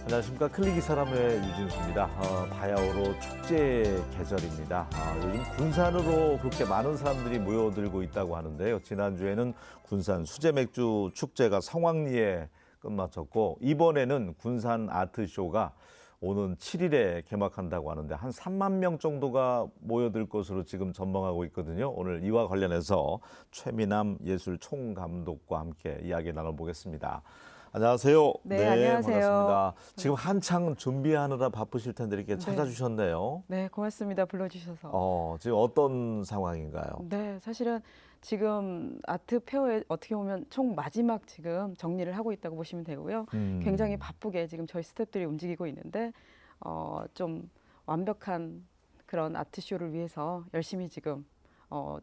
안녕하십니까. 클릭이 사람의 유진수입니다. 바야흐로 축제 계절입니다. 요즘 군산으로 그렇게 많은 사람들이 모여들고 있다고 하는데요. 지난주에는 군산 수제맥주 축제가 성황리에 끝마쳤고, 이번에는 군산 아트쇼가 오는 7일에 개막한다고 하는데 한 3만 명 정도가 모여들 것으로 지금 전망하고 있거든요. 오늘 이와 관련해서 최미남 예술총감독과 함께 이야기 나눠보겠습니다. 안녕하세요. 네, 안녕하세요. 반갑습니다. 지금 한창 준비하느라 바쁘실 텐데 이렇게 네. 찾아주셨네요. 네, 고맙습니다. 불러주셔서. 지금 어떤 상황인가요? 네, 사실은 지금 아트 페어에 어떻게 보면 총 마지막 지금 정리를 하고 있다고 보시면 되고요. 굉장히 바쁘게 지금 저희 스태프들이 움직이고 있는데 좀 완벽한 그런 아트쇼를 위해서 열심히 지금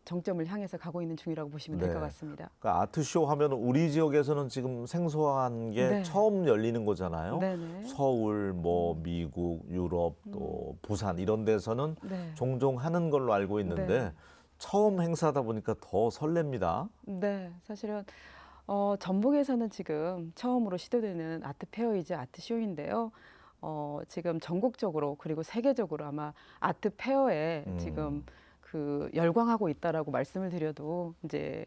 정점을 향해서 가고 있는 중이라고 보시면 될 것 네. 같습니다. 그러니까 아트쇼 하면 우리 지역에서는 지금 생소한 게 네. 처음 열리는 거잖아요. 네네. 서울, 미국, 유럽, 또 부산 이런 데서는 네. 종종 하는 걸로 알고 있는데 네. 처음 행사다 보니까 더 설렙니다. 네, 사실은 전북에서는 지금 처음으로 시도되는 아트 페어이자 아트 쇼인데요. 지금 전국적으로 그리고 세계적으로 아마 아트 페어에 지금 그 열광하고 있다라고 말씀을 드려도 이제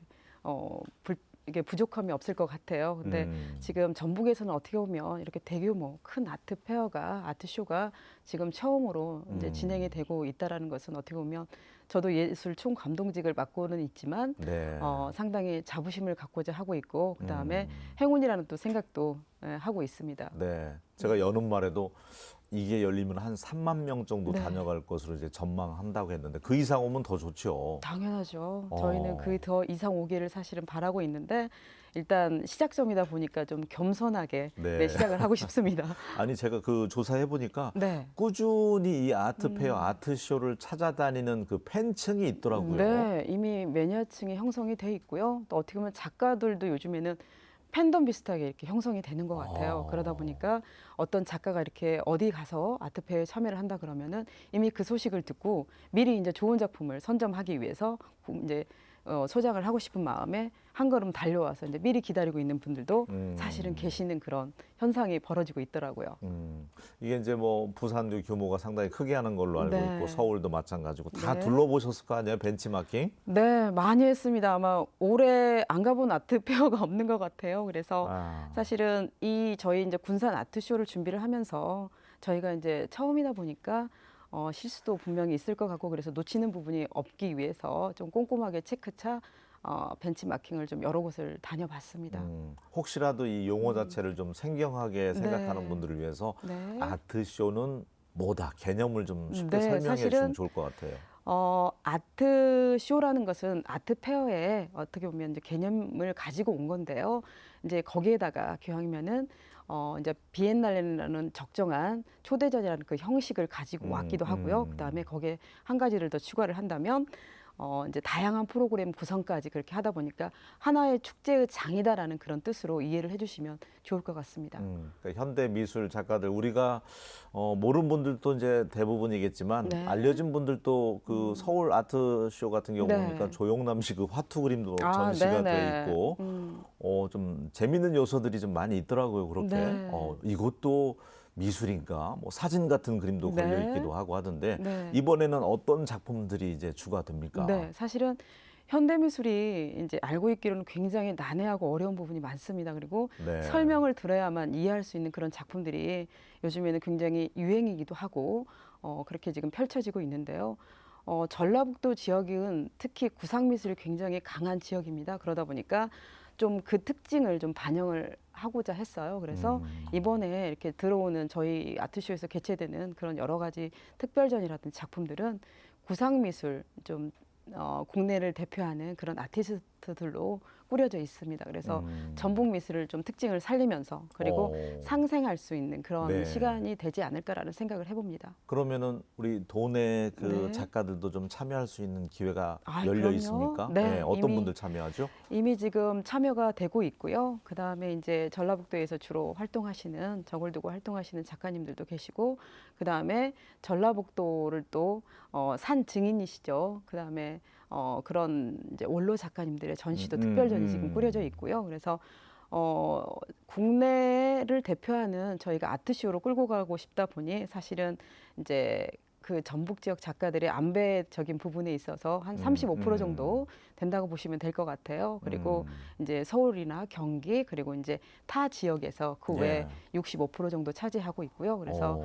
이게 부족함이 없을 것 같아요. 근데 지금 전북에서는 어떻게 보면 이렇게 대규모 큰 아트 페어가 아트 쇼가 지금 처음으로 이제 진행이 되고 있다라는 것은 어떻게 보면 저도 예술 총감독직을 맡고는 있지만 네. 상당히 자부심을 갖고자 하고 있고 그다음에 행운이라는 또 생각도 하고 있습니다. 네. 제가 여는 말에도 이게 열리면 한 3만 명 정도 네. 다녀갈 것으로 이제 전망한다고 했는데 그 이상 오면 더 좋죠. 당연하죠. 어. 저희는 그 더 이상 오기를 사실은 바라고 있는데 일단 시작점이다 보니까 좀 겸손하게 네. 시작을 하고 싶습니다. 아니 제가 그 조사해 보니까 네. 꾸준히 이 아트 페어, 아트 쇼를 찾아다니는 그 팬층이 있더라고요. 네, 이미 매니아층이 형성이 돼 있고요. 또 어떻게 보면 작가들도 요즘에는 팬덤 비슷하게 이렇게 형성이 되는 것 같아요. 그러다 보니까 어떤 작가가 이렇게 어디 가서 아트페어에 참여를 한다 그러면은 이미 그 소식을 듣고 미리 이제 좋은 작품을 선점하기 위해서 이제 소장을 하고 싶은 마음에 한 걸음 달려와서 이제 미리 기다리고 있는 분들도 사실은 계시는 그런 현상이 벌어지고 있더라고요. 이게 이제 부산도 규모가 상당히 크게 하는 걸로 알고 네. 있고 서울도 마찬가지고 다 네. 둘러보셨을 거 아니에요, 벤치마킹? 네, 많이 했습니다. 아마 올해 안 가본 아트 페어가 없는 것 같아요. 그래서 아. 사실은 저희 이제 군산 아트쇼를 준비를 하면서 저희가 이제 처음이다 보니까 실수도 분명히 있을 것 같고 그래서 놓치는 부분이 없기 위해서 좀 꼼꼼하게 체크차 벤치마킹을 좀 여러 곳을 다녀봤습니다. 혹시라도 이 용어 자체를 좀 생경하게 생각하는 네. 분들을 위해서 네. 아트쇼는 뭐다 개념을 좀 쉽게 네, 설명해 사실은 주시면 좋을 것 같아요. 아트 쇼라는 것은 아트 페어에 어떻게 보면 이제 개념을 가지고 온 건데요. 이제 거기에다가 기왕이면은 이제 비엔날레라는 적정한 초대전이라는 그 형식을 가지고 왔기도 하고요. 그다음에 거기에 한 가지를 더 추가를 한다면 이제 다양한 프로그램 구성까지 그렇게 하다 보니까 하나의 축제의 장이다라는 그런 뜻으로 이해를 해주시면 좋을 것 같습니다. 그러니까 현대 미술 작가들 우리가 모르는 분들도 이제 대부분이겠지만 네. 알려진 분들도 그 서울 아트쇼 같은 경우 네. 보니까 조영남 씨 그 화투 그림도 아, 전시가 네네. 돼 있고 좀 재밌는 요소들이 좀 많이 있더라고요. 그렇게 네. 이것도 미술인가 사진 같은 그림도 네. 걸려 있기도 하고 하던데 네. 이번에는 어떤 작품들이 이제 추가됩니까? 네, 사실은 현대미술이 이제 알고 있기로는 굉장히 난해하고 어려운 부분이 많습니다. 그리고 네. 설명을 들어야만 이해할 수 있는 그런 작품들이 요즘에는 굉장히 유행이기도 하고 그렇게 지금 펼쳐지고 있는데요. 전라북도 지역은 특히 구상미술이 굉장히 강한 지역입니다. 그러다 보니까 좀 그 특징을 좀 반영을 하고자 했어요. 그래서 이번에 이렇게 들어오는 저희 아트쇼에서 개최되는 그런 여러 가지 특별전이라든지 작품들은 구상미술 좀 국내를 대표하는 그런 아티스트들로 꾸려져 있습니다. 그래서 전북 미술을 좀 특징을 살리면서 그리고 상생할 수 있는 그런 네. 시간이 되지 않을까라는 생각을 해봅니다. 그러면은 우리 도내 그 네. 작가들도 좀 참여할 수 있는 기회가 아, 열려 그럼요. 있습니까? 네, 어떤 이미 분들 참여하죠? 이미 지금 참여가 되고 있고요. 그 다음에 이제 전라북도에서 주로 활동하시는 저걸 두고 활동하시는 작가님들도 계시고, 그 다음에 전라북도를 또 산 증인이시죠. 그 다음에 그런 이제 원로 작가님들의 전시도 특별전이 지금 꾸려져 있고요. 그래서 국내를 대표하는 저희가 아트쇼로 끌고 가고 싶다 보니 사실은 이제 그 전북 지역 작가들의 안배적인 부분에 있어서 한 35% 정도 된다고 보시면 될 것 같아요. 그리고 이제 서울이나 경기 그리고 이제 타 지역에서 그 외에 65% 정도 차지하고 있고요. 그래서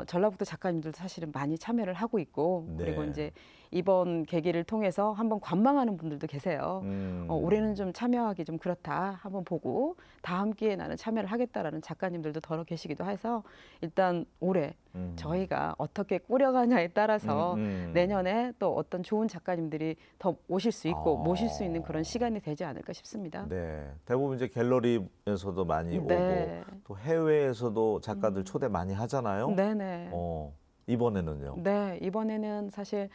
전라북도 작가님들도 사실은 많이 참여를 하고 있고 그리고 네. 이제 이번 계기를 통해서 한번 관망하는 분들도 계세요. 올해는 좀 참여하기 좀 그렇다. 한번 보고 다음 기회에 나는 참여를 하겠다라는 작가님들도 더러 계시기도 해서 일단 올해 저희가 어떻게 꾸려가냐에 따라서 내년에 또 어떤 좋은 작가님들이 더 오실 수 있고 모실 수 있는 그런 시간이 되지 않을까 싶습니다. 네, 대부분 이제 갤러리에서도 많이 네. 오고 또 해외에서도 작가들 초대 많이 하잖아요. 네네. 이번에는요. 네, 이번에는 사실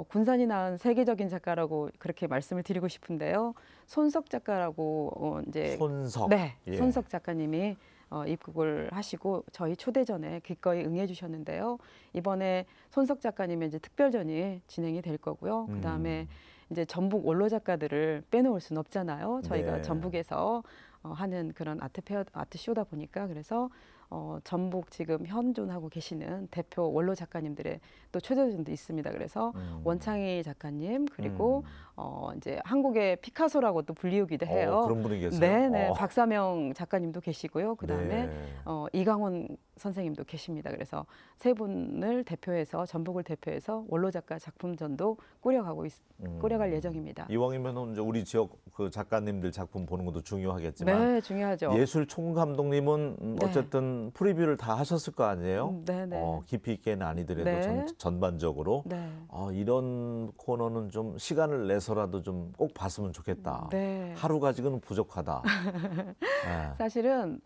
군산이 낳은 세계적인 작가라고 그렇게 말씀을 드리고 싶은데요. 손석 작가라고 이제 손석. 네, 예. 손석 작가님이 입국을 하시고 저희 초대전에 기꺼이 응해 주셨는데요. 이번에 손석 작가님의 이제 특별전이 진행이 될 거고요. 그다음에 이제 전북 원로 작가들을 빼놓을 수는 없잖아요. 저희가 네. 전북에서 하는 그런 아트쇼다 보니까 그래서 전북 지금 현존하고 계시는 대표 원로 작가님들의 또 초대전도 있습니다. 그래서 원창희 작가님 그리고 이제 한국의 피카소라고 또 불리우기도 해요. 그런 분이 계세요? 네네. 박사명 작가님도 계시고요. 그다음에 네. 이강원 선생님도 계십니다. 그래서 세 분을 대표해서 전북을 대표해서 원로 작가 작품전도 꾸려갈 예정입니다. 이왕이면 이제 우리 지역 그 작가님들 작품 보는 것도 중요하겠지만 네, 중요하죠. 예술 총감독님은 네. 어쨌든 프리뷰를 다 하셨을 거 아니에요? 네네. 깊이 있게는 아니더라도 네. 전반적으로 네. 이런 코너는 좀 시간을 내서라도 좀 꼭 봤으면 좋겠다. 네. 하루 가지고는 부족하다. 네. 사실은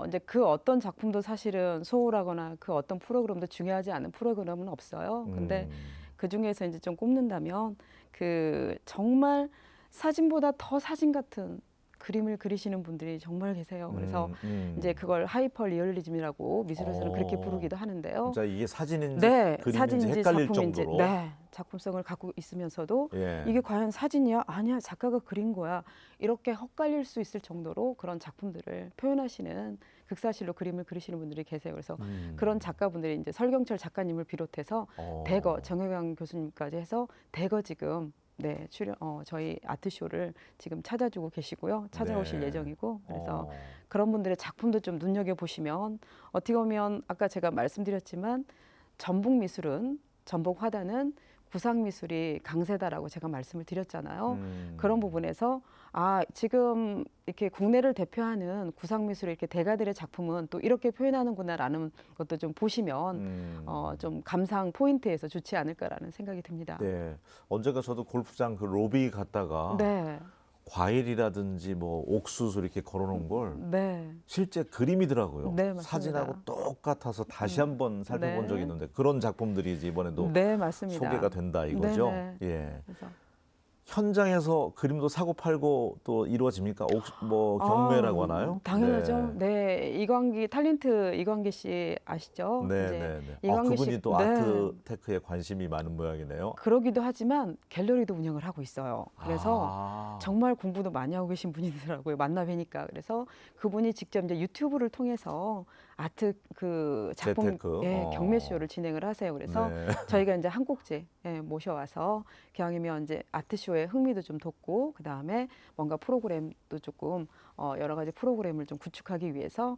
이제 그 어떤 작품도 사실은 소홀하거나 그 어떤 프로그램도 중요하지 않은 프로그램은 없어요. 근데 그 중에서 이제 좀 꼽는다면 그 정말 사진보다 더 사진 같은 그림을 그리시는 분들이 정말 계세요. 그래서 이제 그걸 하이퍼 리얼리즘이라고 미술에서는 그렇게 부르기도 하는데요. 진짜 이게 사진인지 네, 그림인지 사진인지 헷갈릴 작품인지, 정도로. 네, 작품성을 갖고 있으면서도 예. 이게 과연 사진이야? 아니야, 작가가 그린 거야. 이렇게 헛갈릴 수 있을 정도로 그런 작품들을 표현하시는 극사실로 그림을 그리시는 분들이 계세요. 그래서 그런 작가분들이 이제 설경철 작가님을 비롯해서 대거 정혜경 교수님까지 해서 대거 지금 네, 저희 아트쇼를 지금 찾아주고 계시고요. 찾아오실 네. 예정이고 그래서 그런 분들의 작품도 좀 눈여겨 보시면 어떻게 보면 아까 제가 말씀드렸지만 전북 미술은 전북 화단은 구상 미술이 강세다라고 제가 말씀을 드렸잖아요. 그런 부분에서 지금 이렇게 국내를 대표하는 구상 미술의 이렇게 대가들의 작품은 또 이렇게 표현하는구나라는 것도 좀 보시면 좀 감상 포인트에서 좋지 않을까라는 생각이 듭니다. 네. 언젠가 저도 골프장 그 로비 갔다가 네. 과일이라든지 뭐 옥수수 이렇게 걸어놓은 걸 네. 실제 그림이더라고요. 네, 맞습니다. 사진하고 똑같아서 다시 한번 살펴본 네. 적이 있는데 그런 작품들이 이제 이번에도 네, 맞습니다. 소개가 된다 이거죠. 네네. 예. 그래서 현장에서 그림도 사고 팔고 또 이루어집니까? 뭐 경매라고 하나요? 당연하죠. 네, 이광기 탤런트 이광기 씨 아시죠? 네, 이제 네, 네. 이광기 그분이 씨- 또 네. 아트테크에 관심이 많은 모양이네요. 그러기도 하지만 갤러리도 운영을 하고 있어요. 그래서 아, 정말 공부도 많이 하고 계신 분이더라고요. 만나 뵈니까. 그래서 그분이 직접 이제 유튜브를 통해서 아트 그 작품 재테크. 경매쇼를 진행을 하세요. 그래서 네. 저희가 이제 한 곡제 모셔와서 기왕이면 이제 아트쇼에 흥미도 좀 돋고 그 다음에 뭔가 프로그램도 조금 여러 가지 프로그램을 좀 구축하기 위해서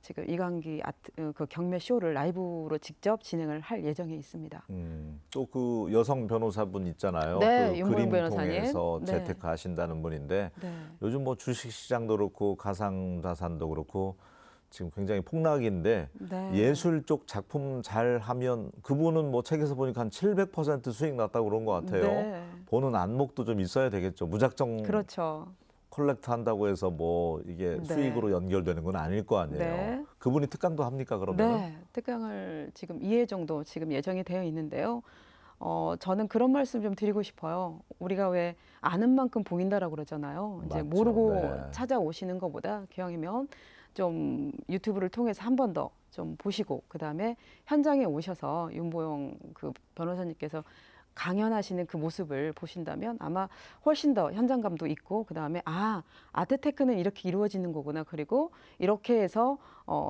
지금 이광기 아트 그 경매쇼를 라이브로 직접 진행을 할 예정에 있습니다. 또 그 여성 변호사분 있잖아요. 네, 그 윤보영 그림 변호사님. 통해서 네. 재테크 하신다는 분인데 네. 요즘 뭐 주식시장도 그렇고 가상자산도 그렇고 지금 굉장히 폭락인데 네. 예술 쪽 작품 잘 하면 그분은 뭐 책에서 보니까 한 700% 수익 났다고 그런 것 같아요. 네. 보는 안목도 좀 있어야 되겠죠. 무작정 그렇죠. 컬렉트 한다고 해서 뭐 이게 네. 수익으로 연결되는 건 아닐 거 아니에요. 네. 그분이 특강도 합니까 그러면? 네, 특강을 지금 2회 정도 지금 예정이 되어 있는데요. 저는 그런 말씀 좀 드리고 싶어요. 우리가 왜 아는 만큼 보인다라고 그러잖아요. 이제 맞죠. 모르고 네. 찾아오시는 것보다 기왕이면 좀 유튜브를 통해서 한 번 더 좀 보시고 그다음에 현장에 오셔서 윤보영 그 변호사님께서 강연하시는 그 모습을 보신다면 아마 훨씬 더 현장감도 있고 그다음에 아트테크는 이렇게 이루어지는 거구나. 그리고 이렇게 해서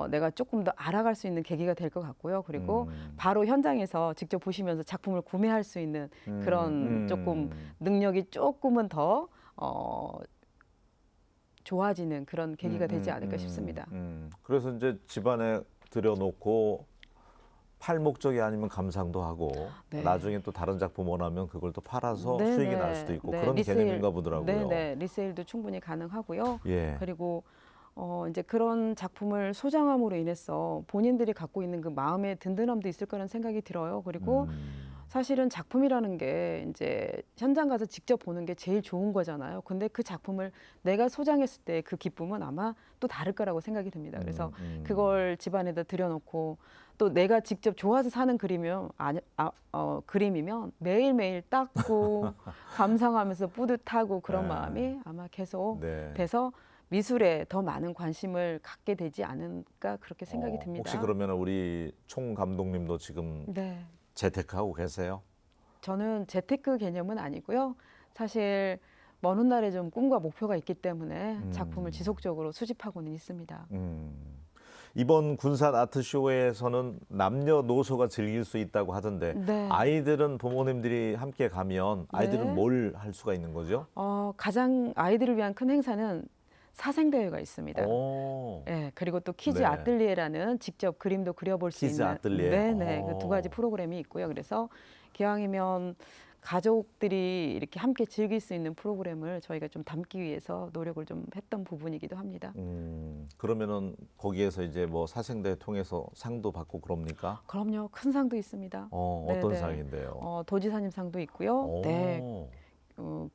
내가 조금 더 알아갈 수 있는 계기가 될 것 같고요. 그리고 바로 현장에서 직접 보시면서 작품을 구매할 수 있는 그런 조금 능력이 조금은 더 좋아지는 그런 계기가 되지 않을까 싶습니다. 그래서 이제 집안에 들여놓고 팔 목적이 아니면 감상도 하고 네. 나중에 또 다른 작품 원하면 그걸 또 팔아서 네, 수익이 네. 날 수도 있고 네, 그런 리세일, 개념인가 보더라고요. 네, 리세일도 충분히 가능하고요. 예. 그리고 이제 그런 작품을 소장함으로 인해서 본인들이 갖고 있는 그 마음의 든든함도 있을 거라는 생각이 들어요. 그리고 사실은 작품이라는 게 이제 현장 가서 직접 보는 게 제일 좋은 거잖아요. 근데 그 작품을 내가 소장했을 때 그 기쁨은 아마 또 다를 거라고 생각이 듭니다. 그래서 그걸 집안에다 들여놓고 또 내가 직접 좋아서 사는 그림이면 매일매일 닦고 감상하면서 뿌듯하고 그런 네. 마음이 아마 계속 네. 돼서 미술에 더 많은 관심을 갖게 되지 않을까 그렇게 생각이 듭니다. 혹시 그러면 우리 총 감독님도 지금 네. 재테크하고 계세요? 저는 재테크 개념은 아니고요. 사실 먼 훗날에 좀 꿈과 목표가 있기 때문에 작품을 지속적으로 수집하고는 있습니다. 이번 군산 아트쇼에서는 남녀노소가 즐길 수 있다고 하던데 네. 아이들은 부모님들이 함께 가면 아이들은 네. 뭘 할 수가 있는 거죠? 가장 아이들을 위한 큰 행사는 사생대회가 있습니다. 오. 네, 그리고 또 키즈 네. 아뜰리에라는 직접 그림도 그려볼 수 키즈 있는 아뜰리에. 네네 그 두 가지 프로그램이 있고요. 그래서 기왕이면 가족들이 이렇게 함께 즐길 수 있는 프로그램을 저희가 좀 담기 위해서 노력을 좀 했던 부분이기도 합니다. 그러면은 거기에서 이제 뭐 사생대 통해서 상도 받고 그럽니까? 그럼요, 큰 상도 있습니다. 어떤 네네. 상인데요? 도지사님 상도 있고요. 오. 네,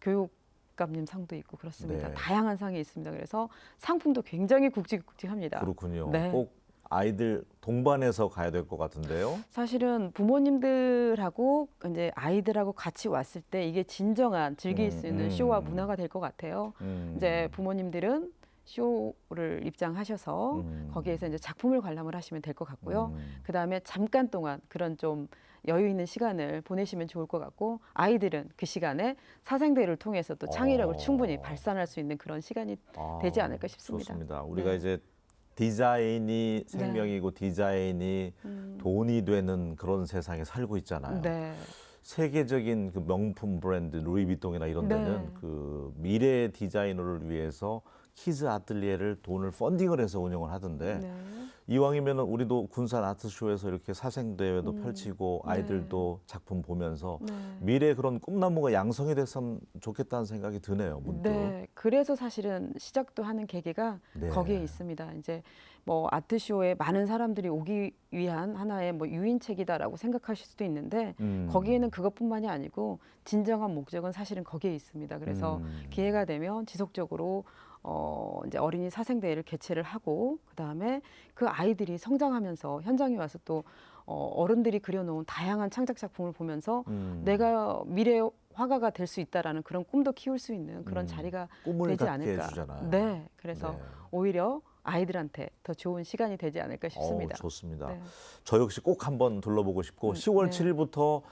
교육감님 상도 있고 그렇습니다. 네. 다양한 상이 있습니다. 그래서 상품도 굉장히 굵직굵직합니다. 그렇군요. 네. 꼭 아이들 동반해서 가야 될 것 같은데요. 사실은 부모님들하고 이제 아이들하고 같이 왔을 때 이게 진정한 즐길 수 있는 쇼와 문화가 될 것 같아요. 이제 부모님들은 쇼를 입장하셔서 거기에서 이제 작품을 관람을 하시면 될 것 같고요. 그 다음에 잠깐 동안 그런 좀 여유 있는 시간을 보내시면 좋을 것 같고 아이들은 그 시간에 사생대를 통해서 또 창의력을 충분히 발산할 수 있는 그런 시간이 되지 않을까 싶습니다. 좋습니다. 우리가 네. 이제 디자인이 생명이고 디자인이 돈이 되는 그런 세상에 살고 있잖아요. 네. 세계적인 그 명품 브랜드 루이비통이나 이런 데는 네. 그 미래 디자이너를 위해서 키즈 아틀리에를 돈을 펀딩을 해서 운영을 하던데 네. 이왕이면 우리도 군산 아트쇼에서 이렇게 사생대회도 펼치고 네. 아이들도 작품 보면서 네. 미래에 그런 꿈나무가 양성이 됐으면 좋겠다는 생각이 드네요. 문득. 네, 그래서 사실은 시작도 하는 계기가 네. 거기에 있습니다. 이제 뭐 아트쇼에 많은 사람들이 오기 위한 하나의 뭐 유인책이다라고 생각하실 수도 있는데 거기에는 그것뿐만이 아니고 진정한 목적은 사실은 거기에 있습니다. 그래서 기회가 되면 지속적으로 이제 어린이 사생대회를 개최를 하고 그다음에 그 아이들이 성장하면서 현장에 와서 또 어른들이 그려놓은 다양한 창작 작품을 보면서 내가 미래 화가가 될 수 있다라는 그런 꿈도 키울 수 있는 그런 자리가 꿈을 되지 갖게 않을까. 해주잖아요. 네, 그래서 네. 오히려 아이들한테 더 좋은 시간이 되지 않을까 싶습니다. 좋습니다. 네. 저 역시 꼭 한번 둘러보고 싶고 10월 네. 7일부터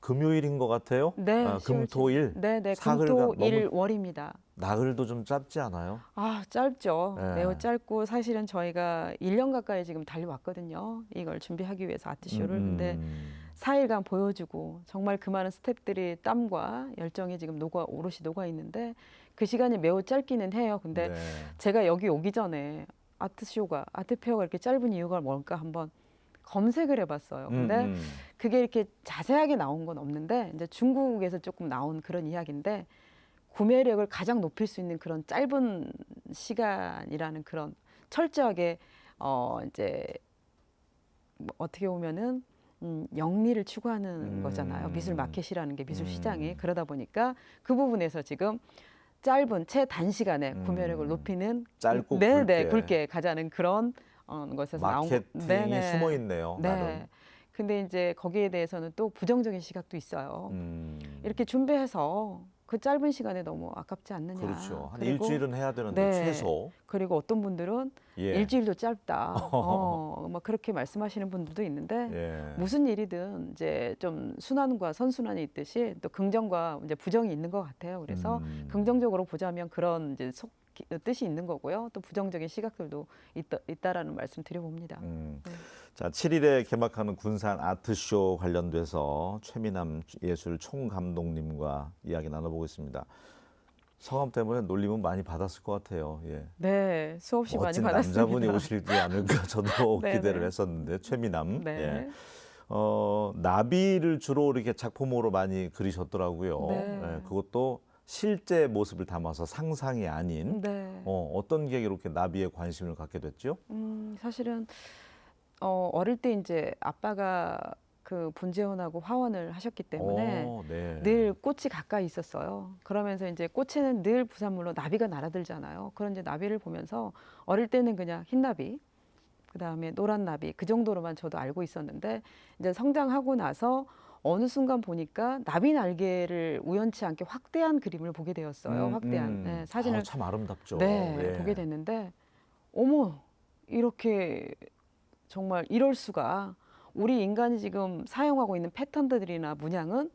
금요일인 것 같아요. 네, 금토일. 네, 네, 사흘간 금토일 월입니다. 나흘도 좀 짧지 않아요? 짧죠. 네. 매우 짧고 사실은 저희가 1년 가까이 지금 달려왔거든요. 이걸 준비하기 위해서 아트쇼를. 근데 4일간 보여주고 정말 그 많은 스태프들이 땀과 열정이 지금 오롯이 녹아 있는데 그 시간이 매우 짧기는 해요. 근데 네. 제가 여기 오기 전에 아트페어가 이렇게 짧은 이유가 뭘까 한번 검색을 해봤어요. 근데 그게 이렇게 자세하게 나온 건 없는데 이제 중국에서 조금 나온 그런 이야기인데 구매력을 가장 높일 수 있는 그런 짧은 시간이라는 그런 철저하게 이제 뭐 어떻게 보면은 영리를 추구하는 거잖아요. 미술 마켓이라는 게 미술 시장이 그러다 보니까 그 부분에서 지금 짧은 최단시간에 구매력을 높이는 짧고 네, 굵게. 굵게 가자는 그런 것에서 나온 마케팅이 숨어 있네요. 네. 나름. 근데 이제 거기에 대해서는 또 부정적인 시각도 있어요. 이렇게 준비해서 그 짧은 시간에 너무 아깝지 않느냐. 그렇죠. 한 그리고 일주일은 해야 되는데 네. 최소. 그리고 어떤 분들은 예. 일주일도 짧다. 막 그렇게 말씀하시는 분들도 있는데 예. 무슨 일이든 이제 좀 순환과 선순환이 있듯이 또 긍정과 이제 부정이 있는 것 같아요. 그래서 긍정적으로 보자면 그런 이제 뜻이 있는 거고요. 또 부정적인 시각들도 있다라는 말씀 드려봅니다. 네. 자, 7일에 개막하는 군산 아트쇼 관련돼서 최미남 예술 총감독님과 이야기 나눠보겠습니다. 성함 때문에 놀림은 많이 받았을 것 같아요. 예. 네, 수없이 많이 멋진 받았습니다. 남자분이 오실지 않을까 저도 네, 기대를 네. 했었는데 최미남. 네. 예. 나비를 주로 이렇게 작품으로 많이 그리셨더라고요. 네. 예, 그것도 실제 모습을 담아서 상상이 아닌 네. 어떤 계기로 이렇게 나비에 관심을 갖게 됐죠? 사실은 어릴 때 이제 아빠가 그 분재원하고 화원을 하셨기 때문에 네. 늘 꽃이 가까이 있었어요. 그러면서 이제 꽃에는 늘 부산물로 나비가 날아들잖아요. 그런 이제 나비를 보면서 어릴 때는 그냥 흰 나비, 그다음에 노란 나비 그 정도로만 저도 알고 있었는데 이제 성장하고 나서 어느 순간 보니까 나비 날개를 우연치 않게 확대한 그림을 보게 되었어요. 확대한 네, 사진을 참 아름답죠. 네, 예. 보게 됐는데 어머 이렇게 정말 이럴 수가. 우리 인간이 지금 사용하고 있는 패턴들이나 문양은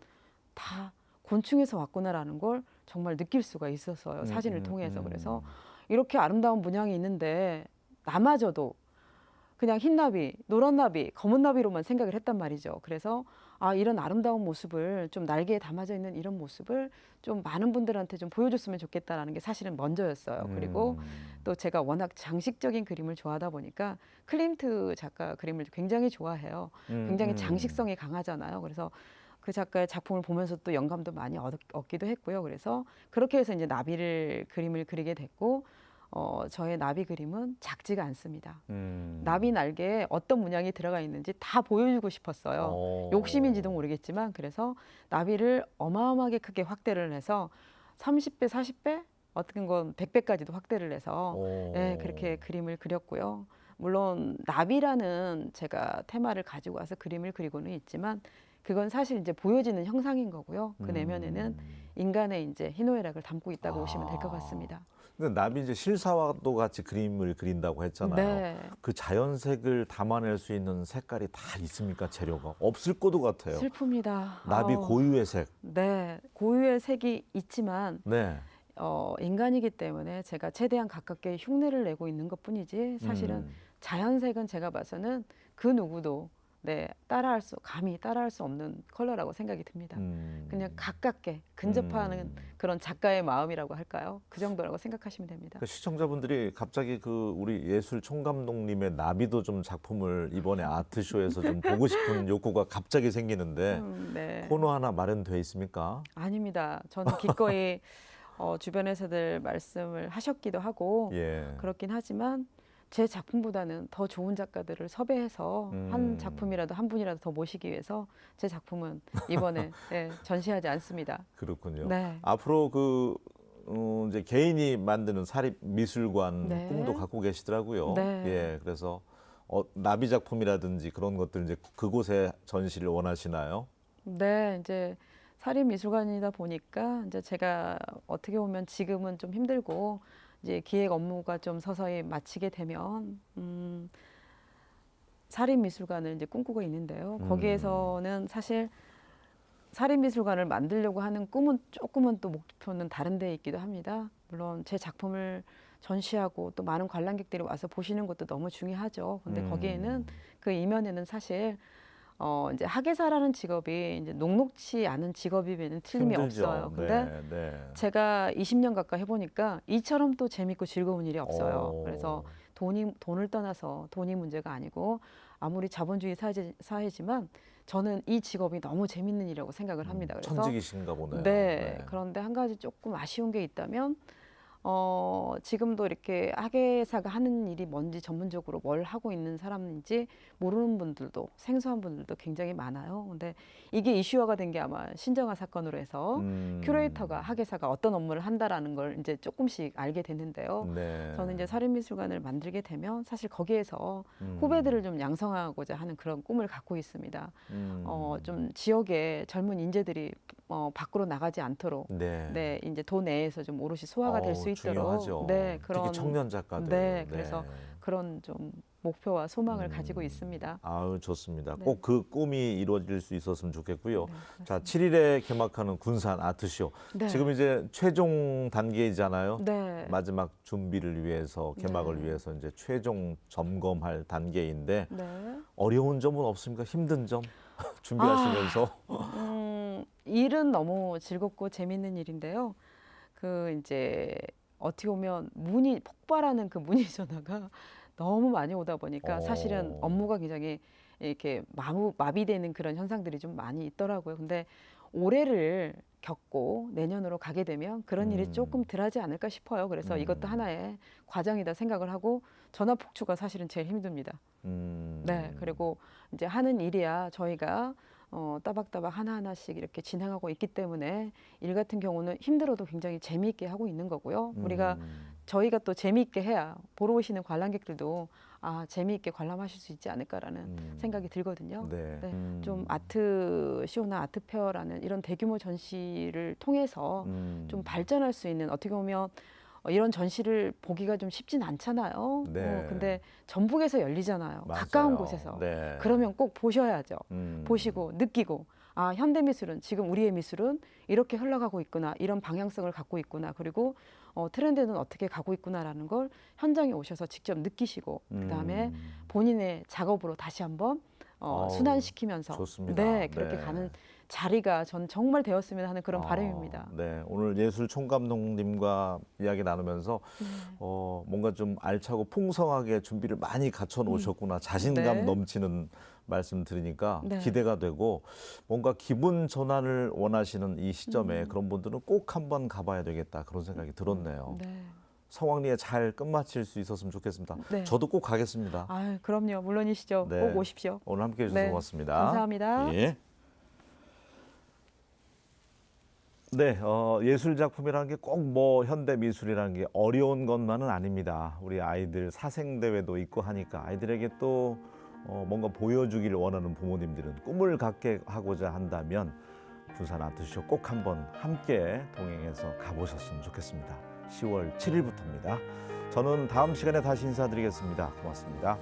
다 곤충에서 왔구나라는 걸 정말 느낄 수가 있었어요. 사진을 통해서. 그래서 이렇게 아름다운 문양이 있는데 나마저도 그냥 흰 나비, 노란 나비, 검은 나비로만 생각을 했단 말이죠. 그래서 이런 아름다운 모습을 좀 날개에 담아져 있는 이런 모습을 좀 많은 분들한테 좀 보여줬으면 좋겠다라는 게 사실은 먼저였어요. 그리고 또 제가 워낙 장식적인 그림을 좋아하다 보니까 클림트 작가 그림을 굉장히 좋아해요. 굉장히 장식성이 강하잖아요. 그래서 그 작가의 작품을 보면서 또 영감도 많이 얻기도 했고요. 그래서 그렇게 해서 이제 나비를 그림을 그리게 됐고 저의 나비 그림은 작지가 않습니다. 나비 날개에 어떤 문양이 들어가 있는지 다 보여주고 싶었어요. 욕심인지도 모르겠지만 그래서 나비를 어마어마하게 크게 확대를 해서 30배, 40배, 어떤 건 100배까지도 확대를 해서 네, 그렇게 그림을 그렸고요. 물론 나비라는 제가 테마를 가지고 와서 그림을 그리고는 있지만 그건 사실 이제 보여지는 형상인 거고요. 그 내면에는 인간의 이제 희노애락을 담고 있다고 보시면 될 것 같습니다. 근데 나비 이제 실사와도 같이 그림을 그린다고 했잖아요. 네. 그 자연색을 담아낼 수 있는 색깔이 다 있습니까? 재료가 없을 것도 같아요. 슬픕니다. 나비 고유의 색. 네, 고유의 색이 있지만 네. 인간이기 때문에 제가 최대한 가깝게 흉내를 내고 있는 것뿐이지 사실은 자연색은 제가 봐서는 그 누구도 감히 따라할 수 없는 컬러라고 생각이 듭니다. 그냥 가깝게 근접하는 그런 작가의 마음이라고 할까요? 그 정도라고 생각하시면 됩니다. 그 시청자분들이 갑자기 그 우리 예술 총감독님의 나비도 좀 작품을 이번에 아트쇼에서 좀 보고 싶은 욕구가 갑자기 생기는데 네. 코너 하나 마련돼 있습니까? 아닙니다. 저는 기꺼이 주변에서들 말씀을 하셨기도 하고 예. 그렇긴 하지만 제 작품보다는 더 좋은 작가들을 섭외해서 한 작품이라도 한 분이라도 더 모시기 위해서 제 작품은 이번에 전시하지 않습니다. 그렇군요. 네. 앞으로 그 이제 개인이 만드는 사립 미술관 네. 꿈도 갖고 계시더라고요. 네. 예, 그래서 나비 작품이라든지 그런 것들 이제 그곳에 전시를 원하시나요? 네, 이제 사립미술관이다 보니까 이제 제가 어떻게 보면 지금은 좀 힘들고 이제 기획 업무가 좀 서서히 마치게 되면 사립미술관을 이제 꿈꾸고 있는데요. 거기에서는 사실 사립미술관을 만들려고 하는 꿈은 조금은 또 목표는 다른 데 있기도 합니다. 물론 제 작품을 전시하고 또 많은 관람객들이 와서 보시는 것도 너무 중요하죠. 근데 거기에는 그 이면에는 사실 이제 학예사라는 직업이 이제 녹록치 않은 직업이면 틀림이 힘들죠. 없어요. 근데 제가 20년 가까이 해보니까 이처럼 또 재밌고 즐거운 일이 없어요. 그래서 돈을 떠나서 돈이 문제가 아니고 아무리 자본주의 사회지만 저는 이 직업이 너무 재밌는 일이라고 생각을 합니다. 그래서 천직이신가 보네요. 네. 그런데 한 가지 조금 아쉬운 게 있다면 지금도 이렇게 학예사가 하는 일이 뭔지 전문적으로 뭘 하고 있는 사람인지 모르는 분들도 생소한 분들도 굉장히 많아요. 근데 이게 이슈화가 된 게 아마 신정아 사건으로 해서 큐레이터가 학예사가 어떤 업무를 한다라는 걸 이제 조금씩 알게 됐는데요. 네. 저는 이제 사립미술관을 만들게 되면 사실 거기에서 후배들을 좀 양성하고자 하는 그런 꿈을 갖고 있습니다. 좀 지역에 젊은 인재들이 밖으로 나가지 않도록 네. 네, 이제 도 내에서 좀 오롯이 소화가 될 수 있도록 중요하죠. 네, 특히 청년 작가들. 네, 그래서 그런 좀 목표와 소망을 가지고 있습니다. 아유, 좋습니다. 네. 꼭 그 꿈이 이루어질 수 있었으면 좋겠고요. 네, 자, 맞습니다. 7일에 개막하는 군산 아트쇼. 네. 지금 이제 최종 단계이잖아요. 네. 마지막 준비를 위해서, 개막을 네. 위해서 이제 최종 점검할 단계인데 네. 어려운 점은 없습니까? 힘든 점? 준비하시면서. 일은 너무 즐겁고 재밌는 일인데요. 그 이제 어떻게 보면 문의 폭발하는 그 문의 전화가 너무 많이 오다 보니까 사실은 어. 업무가 굉장히 이렇게 마비되는 그런 현상들이 좀 많이 있더라고요. 근데 올해를 겪고 내년으로 가게 되면 그런 일이 조금 덜하지 않을까 싶어요. 그래서 이것도 하나의 과정이다 생각을 하고 전화 폭주가 사실은 제일 힘듭니다. 네, 그리고 이제 하는 일이야 저희가 따박따박 하나하나씩 이렇게 진행하고 있기 때문에 일 같은 경우는 힘들어도 굉장히 재미있게 하고 있는 거고요. 우리가 저희가 또 재미있게 해야 보러 오시는 관람객들도 아, 재미있게 관람하실 수 있지 않을까라는 생각이 들거든요. 네. 네, 좀 아트 쇼나 아트 페어라는 이런 대규모 전시를 통해서 좀 발전할 수 있는 어떻게 보면 이런 전시를 보기가 좀 쉽진 않잖아요. 네. 근데 전북에서 열리잖아요. 맞아요. 가까운 곳에서. 네. 그러면 꼭 보셔야죠. 음. 보시고 느끼고 아, 현대미술은 지금 우리의 미술은 이렇게 흘러가고 있구나. 이런 방향성을 갖고 있구나. 그리고 트렌드는 어떻게 가고 있구나라는 걸 현장에 오셔서 직접 느끼시고 그다음에 본인의 작업으로 다시 한번 순환시키면서 좋습니다. 네, 그렇게 네. 가는 자리가 전 정말 되었으면 하는 그런 바람입니다. 네, 오늘 예술 총감독님과 이야기 나누면서 뭔가 좀 알차고 풍성하게 준비를 많이 갖춰 놓으셨구나. 자신감 네. 넘치는 말씀 들으니까 네. 기대가 되고 뭔가 기분 전환을 원하시는 이 시점에 그런 분들은 꼭 한번 가봐야 되겠다 그런 생각이 들었네요. 네. 성황리에 잘 끝마칠 수 있었으면 좋겠습니다. 네. 저도 꼭 가겠습니다. 아, 그럼요. 물론이시죠. 네. 꼭 오십시오. 오늘 함께해 주셔서 네. 고맙습니다. 감사합니다. 예. 네, 예술 작품이라는 게 꼭 뭐 현대 미술이라는 게 어려운 것만은 아닙니다. 우리 아이들 사생 대회도 있고 하니까 아이들에게 또 뭔가 보여주기를 원하는 부모님들은 꿈을 갖게 하고자 한다면 군산 아트쇼 꼭 한번 함께 동행해서 가보셨으면 좋겠습니다. 10월 7일부터입니다. 저는 다음 시간에 다시 인사드리겠습니다. 고맙습니다.